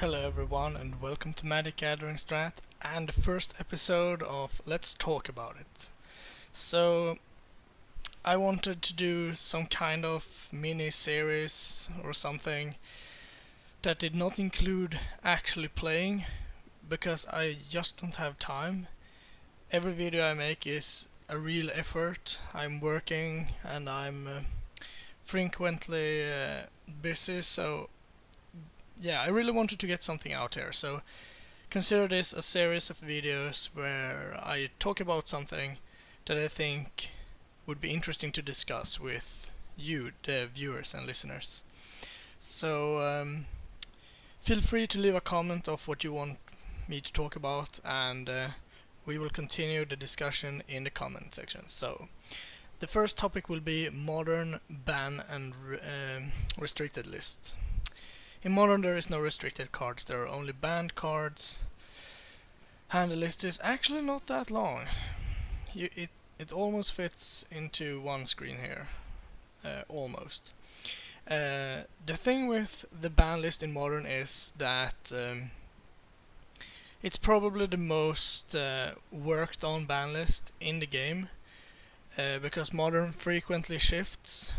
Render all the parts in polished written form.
Hello everyone and welcome to MagicGatheringStrat and the first episode of Let's Talk About It. So I wanted to do some kind of mini-series or something that did not include actually playing because I just don't have time. Every video I make is a real effort. I'm working and I'm frequently busy, so yeah, I really wanted to get something out here, so consider this a series of videos where I talk about something that I think would be interesting to discuss with you, the viewers and listeners. So feel free to leave a comment of what you want me to talk about, and we will continue the discussion in the comment section. So the first topic will be modern ban and restricted lists. In Modern there is no restricted cards, there are only banned cards, and the list is actually not that long. It almost fits into one screen here, almost. The thing with the ban list in Modern is that it's probably the most worked on ban list in the game, because Modern frequently shifts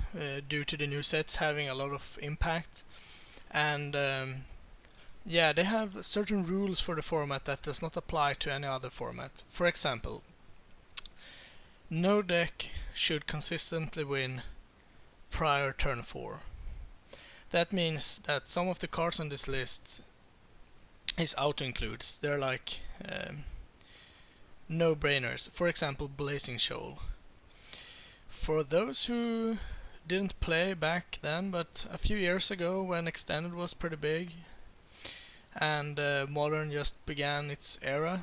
due to the new sets having a lot of impact. And yeah, they have certain rules for the format that does not apply to any other format. For example, no deck should consistently win prior turn 4. That means that some of the cards on this list is auto-includes. They're like no-brainers. For example, Blazing Shoal. For those who didn't play back then, but a few years ago when Extended was pretty big and Modern just began its era,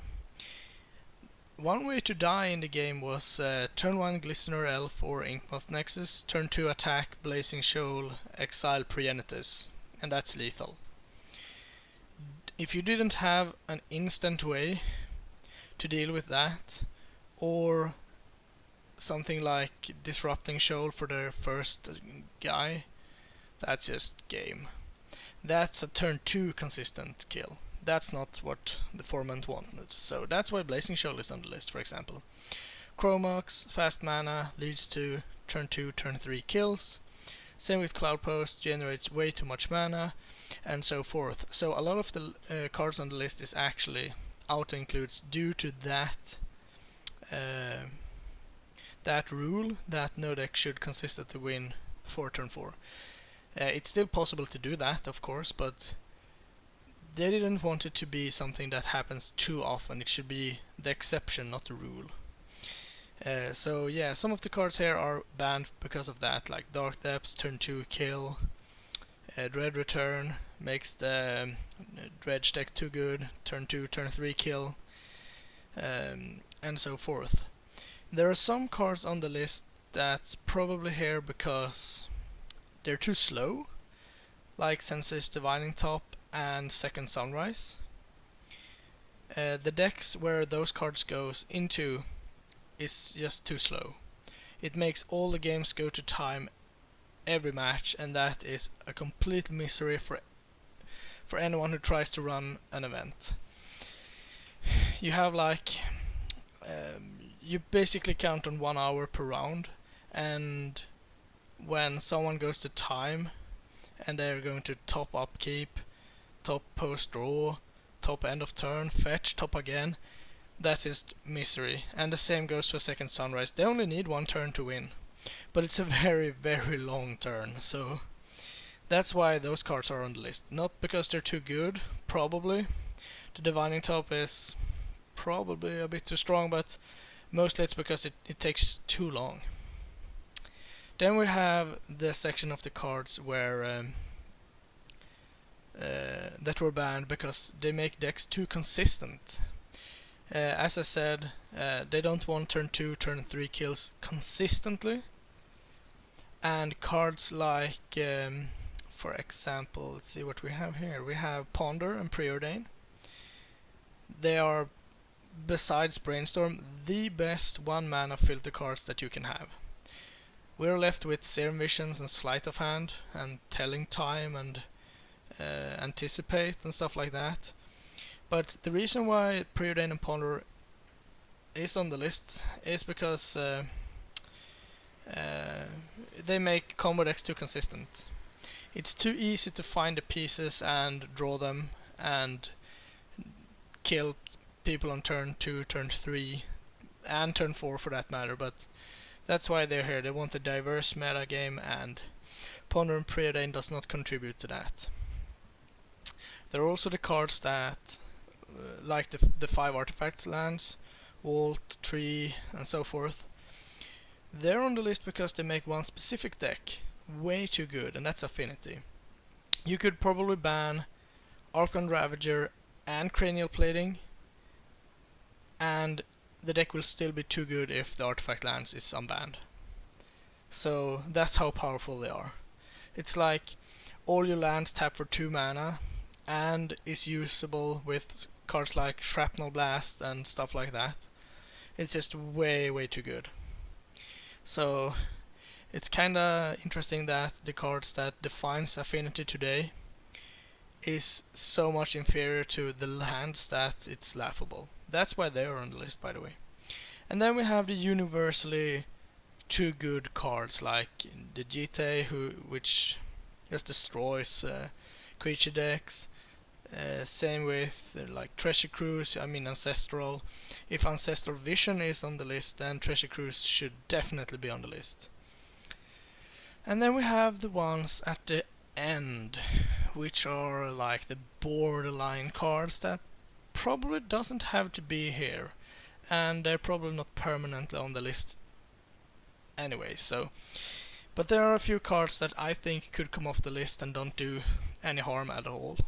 one way to die in the game was turn 1 Glistener Elf or Inkmoth Nexus, turn 2 attack Blazing Shoal, exile Preenitus, and that's lethal. If you didn't have an instant way to deal with that, or something like Disrupting Shoal for the first guy, that's just game. That's a turn 2 consistent kill. That's not what the format wanted, so that's why Blazing Shoal is on the list, for example. Chromox, fast mana, leads to turn 2, turn 3 kills. Same with Cloudpost, generates way too much mana, and so forth. So a lot of the cards on the list is actually auto-includes due to that that rule that no deck should consistently win for turn 4. It's still possible to do that, of course, but they didn't want it to be something that happens too often. It should be the exception, not the rule. So yeah, some of the cards here are banned because of that, like Dark Depths, turn 2 kill, Dread Return makes the Dredge deck too good, turn 2, turn 3 kill, and so forth. There are some cards on the list that's probably here because they're too slow, like Sensei's Divining Top and Second Sunrise. The decks where those cards goes into is just too slow. It makes all the games go to time every match, and that is a complete misery for anyone who tries to run an event. You have like you basically count on 1 hour per round, and when someone goes to time and they're going to top upkeep, top post draw, top end of turn, fetch, top again, that is misery. And the same goes for Second Sunrise. They only need 1 turn to win, but it's a very, very long turn, so that's why those cards are on the list. Not because they're too good, probably. The Divining Top is probably a bit too strong, but mostly it's because it takes too long. Then we have the section of the cards where that were banned because they make decks too consistent. As I said, they don't want turn 2, turn 3 kills consistently, and cards like, for example, let's see what we have here. We have Ponder and Preordain. They are, besides Brainstorm, the best 1 mana filter cards that you can have. We're left with Serum Visions and Sleight of Hand and Telling Time and anticipate and stuff like that. But the reason why Preordain and Ponder is on the list is because they make combo decks too consistent. It's too easy to find the pieces and draw them and kill people on turn 2, turn 3, and turn 4 for that matter, but that's why they're here. They want a diverse meta game, and Ponder and Preordain does not contribute to that. There are also the cards that, like the 5 artifact lands, Vault, Tree, and so forth. They're on the list because they make one specific deck way too good, and that's Affinity. You could probably ban Archon Ravager and Cranial Plating, and the deck will still be too good if the artifact lands is unbanned. So that's how powerful they are. It's like all your lands tap for 2 mana and is usable with cards like Shrapnel Blast and stuff like that. It's just way too good. So it's kinda interesting that the cards that defines Affinity today is so much inferior to the lands that it's laughable. That's why they are on the list, by the way. And then we have the universally too good cards like the Jite, which just destroys creature decks. Same with like Treasure Cruise, I mean Ancestral. If Ancestral Vision is on the list, then Treasure Cruise should definitely be on the list. And then we have the ones at the end, which are like the borderline cards that probably doesn't have to be here, and they're probably not permanently on the list anyway. But there are a few cards that I think could come off the list and don't do any harm at all,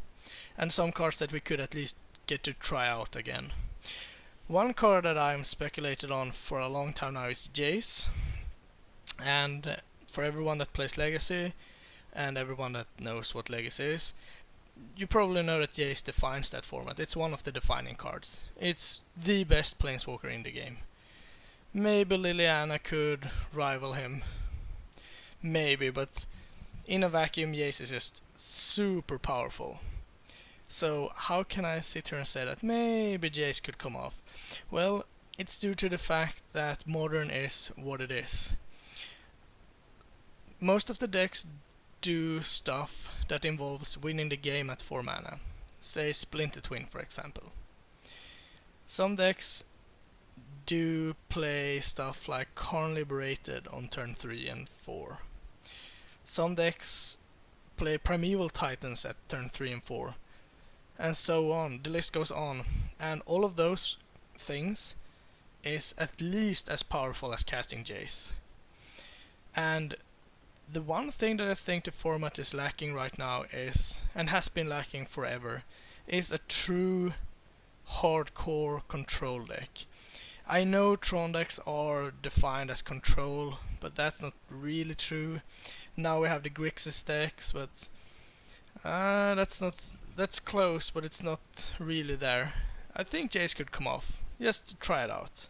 and some cards that we could at least get to try out again. One card that I'm speculated on for a long time now is Jace, and for everyone that plays Legacy and everyone that knows what Legacy is, you probably know that Jace defines that format. It's one of the defining cards. It's the best Planeswalker in the game. Maybe Liliana could rival him. Maybe, but in a vacuum, Jace is just super powerful. So how can I sit here and say that maybe Jace could come off? Well, it's due to the fact that Modern is what it is. Most of the decks do stuff that involves winning the game at 4 mana. Say Splinter Twin, for example. Some decks do play stuff like Karn Liberated on turn 3 and 4. Some decks play Primeval Titans at turn 3 and 4. And so on. The list goes on. And all of those things is at least as powerful as casting Jace. And the one thing that I think the format is lacking right now is, and has been lacking forever, is a true hardcore control deck. I know Tron decks are defined as control, but that's not really true. Now we have the Grixis decks, but that's close, but it's not really there. I think Jace could come off, just to try it out.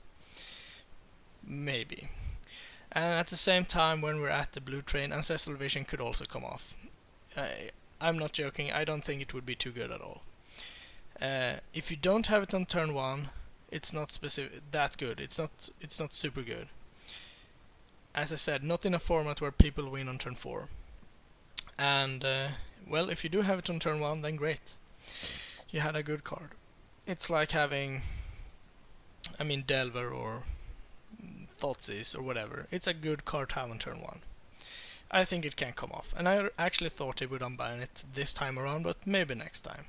Maybe. And at the same time, when we're at the blue train, Ancestral Vision could also come off. I'm not joking, I don't think it would be too good at all. If you don't have it on turn 1, it's not that good. It's not super good. As I said, not in a format where people win on turn 4. And well, if you do have it on turn 1, then great. You had a good card. It's like having, I mean, Delver or Thoughtseize or whatever. It's a good card to have on turn 1. I think it can come off, and I actually thought they would unban it this time around, but maybe next time.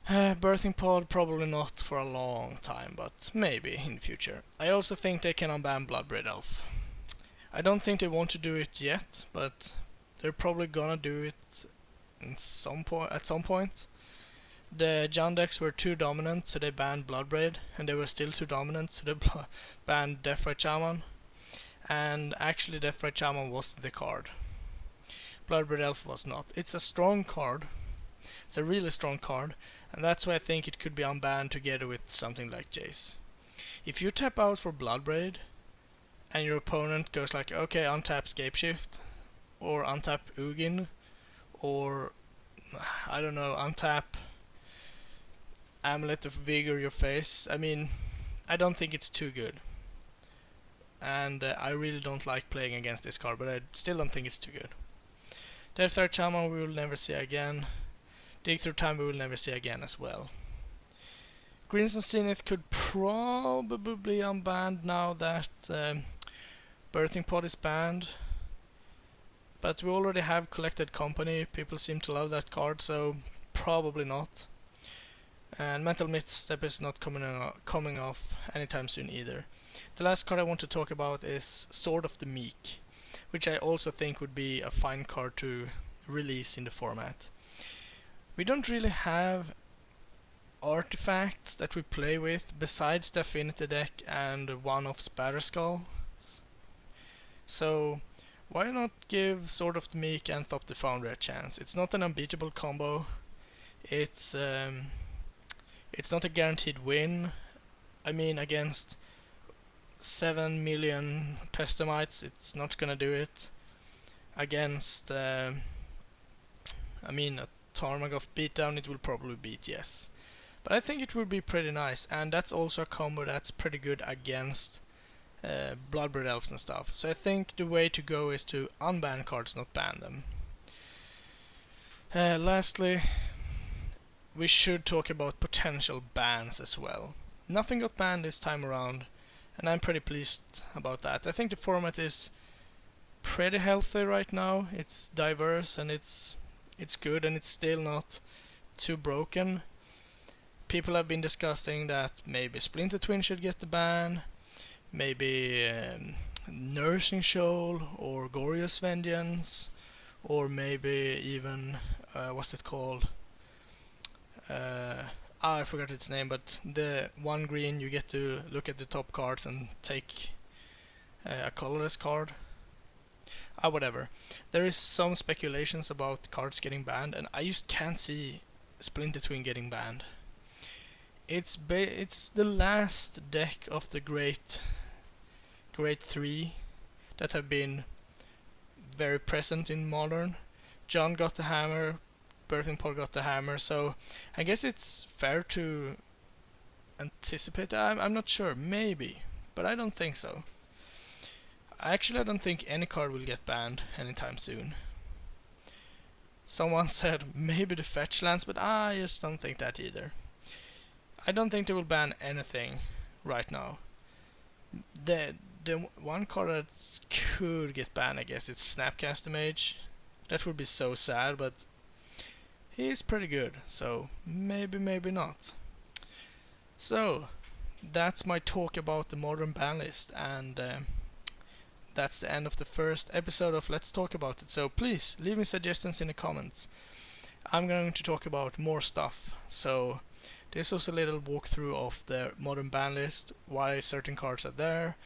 Birthing Pod, probably not for a long time, but maybe in the future. I also think they can unban Bloodbraid Elf. I don't think they want to do it yet, but they're probably gonna do it at some point. The Jund decks were too dominant, so they banned Bloodbraid, and they were still too dominant, so they banned Deathrite Shaman. And actually Deathrite Shaman was the card. Bloodbraid Elf was not. It's a strong card. It's a really strong card, and that's why I think it could be unbanned together with something like Jace. If you tap out for Bloodbraid, and your opponent goes like, okay, untap Scapeshift, or untap Ugin, or I don't know, untap Amulet of Vigor your face. I mean, I don't think it's too good. And I really don't like playing against this card, but I still don't think it's too good. Death Shaman we will never see again. Dig Through Time we will never see again as well. Greens and Zenith could probably unbanned now that Birthing Pod is banned. But we already have Collected Company, people seem to love that card, so probably not. And Mental Misstep is not coming off anytime soon either. The last card I want to talk about is Sword of the Meek, which I also think would be a fine card to release in the format. We don't really have artifacts that we play with besides the Affinity deck and one of Spatterskull. So why not give Sword of the Meek and Thop the Foundry a chance? It's not an unbeatable combo. It's not a guaranteed win. I mean, against 7 million Pestimites, it's not gonna do it. Against, I mean, a Tarmogoyf beatdown, it will probably beat, yes. But I think it would be pretty nice, and that's also a combo that's pretty good against Bloodbraid Elves and stuff. So I think the way to go is to unban cards, not ban them. Lastly, we should talk about potential bans as well. Nothing got banned this time around, and I'm pretty pleased about that. I think the format is pretty healthy right now. It's diverse and it's good, and it's still not too broken. People have been discussing that maybe Splinter Twin should get the ban, maybe Nourishing Shoal or Glorious Vengeance, or maybe even what's it called? I forgot its name, but the one green you get to look at the top cards and take a colorless card. Whatever. There is some speculations about cards getting banned, and I just can't see Splinter Twin getting banned. It's the last deck of the great 3 that have been very present in Modern. John got the hammer, Birthing Pod got the hammer, so I guess it's fair to anticipate. I'm not sure, maybe, but I don't think so. Actually, I don't think any card will get banned anytime soon. Someone said maybe the fetch lands, but I just don't think that either. I don't think they will ban anything right now. The one card that could get banned, I guess, it's Snapcaster Mage. That would be so sad, but he's pretty good, so maybe not. So that's my talk about the Modern ban list, and that's the end of the first episode of Let's Talk About It. So please leave me suggestions in the comments. I'm going to talk about more stuff. So this was a little walkthrough of the Modern ban list, why certain cards are there,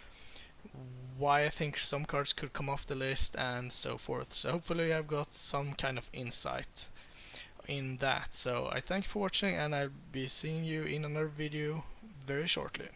why I think some cards could come off the list, and so forth. So hopefully I've got some kind of insight in that. So I thank you for watching, and I'll be seeing you in another video very shortly.